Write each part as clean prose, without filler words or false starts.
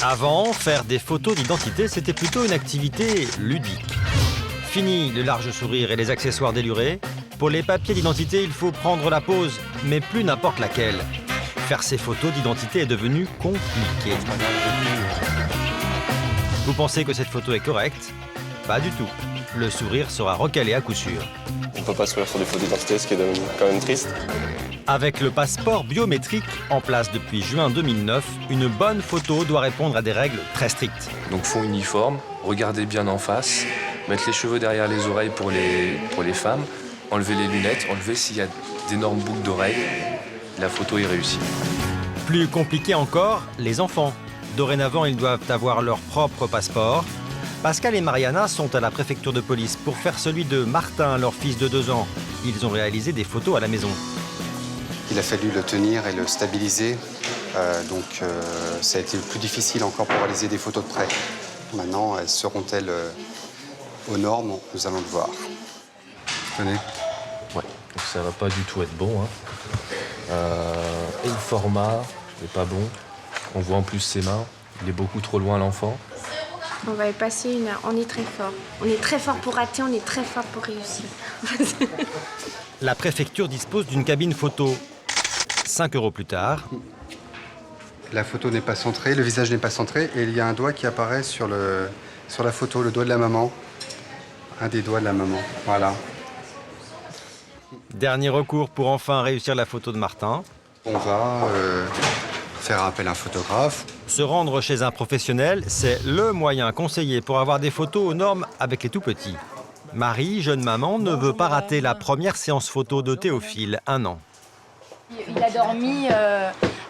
Avant, faire des photos d'identité, c'était plutôt une activité ludique. Fini le large sourire et les accessoires délurés. Pour les papiers d'identité, il faut prendre la pose, mais plus n'importe laquelle. Faire ces photos d'identité est devenu compliqué. Vous pensez que cette photo est correcte? Pas du tout. Le sourire sera recalé à coup sûr. On ne peut pas sourire sur des photos d'identité, ce qui est quand même triste. Avec le passeport biométrique en place depuis juin 2009, une bonne photo doit répondre à des règles très strictes. Donc fond uniforme, regardez bien en face, mettre les cheveux derrière les oreilles pour les femmes, enlever les lunettes, enlever s'il y a d'énormes boucles d'oreilles. La photo est réussie. Plus compliqué encore, les enfants. Dorénavant, ils doivent avoir leur propre passeport. Pascal et Mariana sont à la préfecture de police pour faire celui de Martin, leur fils de 2 ans. Ils ont réalisé des photos à la maison. Il a fallu le tenir et le stabiliser, ça a été plus difficile encore pour réaliser des photos de près. Maintenant, seront-elles aux normes? Nous allons le voir. Tenez. Ouais, donc ça va pas du tout être bon. Et le format n'est pas bon. On voit en plus ses mains, il est beaucoup trop loin l'enfant. On va y passer une heure, on est très fort. On est très fort pour rater, on est très fort pour réussir. La préfecture dispose d'une cabine photo. 5 € plus tard. La photo n'est pas centrée, le visage n'est pas centré et il y a un doigt qui apparaît sur la photo, le doigt de la maman. Un des doigts de la maman, voilà. Dernier recours pour enfin réussir la photo de Martin. On va faire appel à un photographe. Se rendre chez un professionnel, c'est le moyen conseillé pour avoir des photos aux normes avec les tout-petits. Marie, jeune maman, ne veut pas rater la première séance photo de Théophile, 1 an. Il a dormi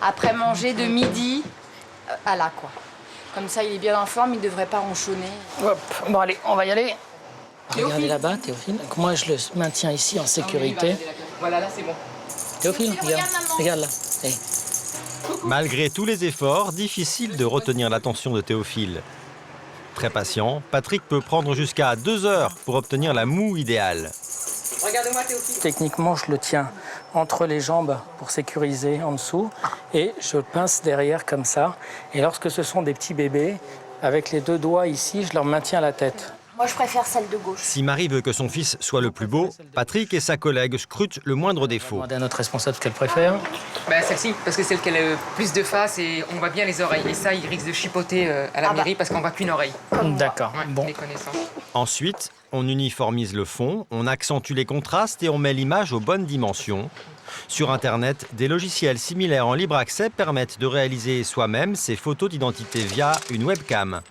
après manger de midi à là, quoi. Comme ça, il est bien en forme, il ne devrait pas ronchonner. Hop, bon allez, on va y aller. Théophile. Regardez là-bas, Théophile. Moi, je le maintiens ici en sécurité. Voilà, là, c'est bon. Théophile, regarde là. Hey. Malgré tous les efforts, difficile de retenir l'attention de Théophile. Très patient, Patrick peut prendre jusqu'à 2 heures pour obtenir la moue idéale. Regarde-moi, Théophile. Techniquement, je le tiens entre les jambes pour sécuriser en dessous et je pince derrière comme ça. Et lorsque ce sont des petits bébés, avec les 2 doigts ici, je leur maintiens la tête. Moi, je préfère celle de gauche. Si Marie veut que son fils soit le plus beau, Patrick et sa collègue scrutent le moindre défaut. Demandez à notre responsable ce qu'elle préfère. Celle-ci, parce que c'est celle qui a le plus de face et on voit bien les oreilles. Et ça, il risque de chipoter à la mairie parce qu'on voit qu'une oreille. D'accord, Ouais, bon. les connaissances. Ensuite, on uniformise le fond, on accentue les contrastes et on met l'image aux bonnes dimensions. Sur Internet, des logiciels similaires en libre accès permettent de réaliser soi-même ces photos d'identité via une webcam.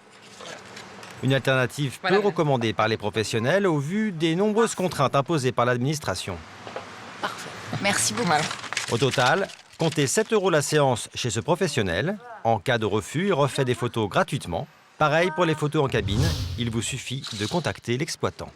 Une alternative peu recommandée par les professionnels au vu des nombreuses contraintes imposées par l'administration. Parfait. Merci beaucoup. Voilà. Au total, comptez 7 € la séance chez ce professionnel. En cas de refus, il refait des photos gratuitement. Pareil pour les photos en cabine, il vous suffit de contacter l'exploitant.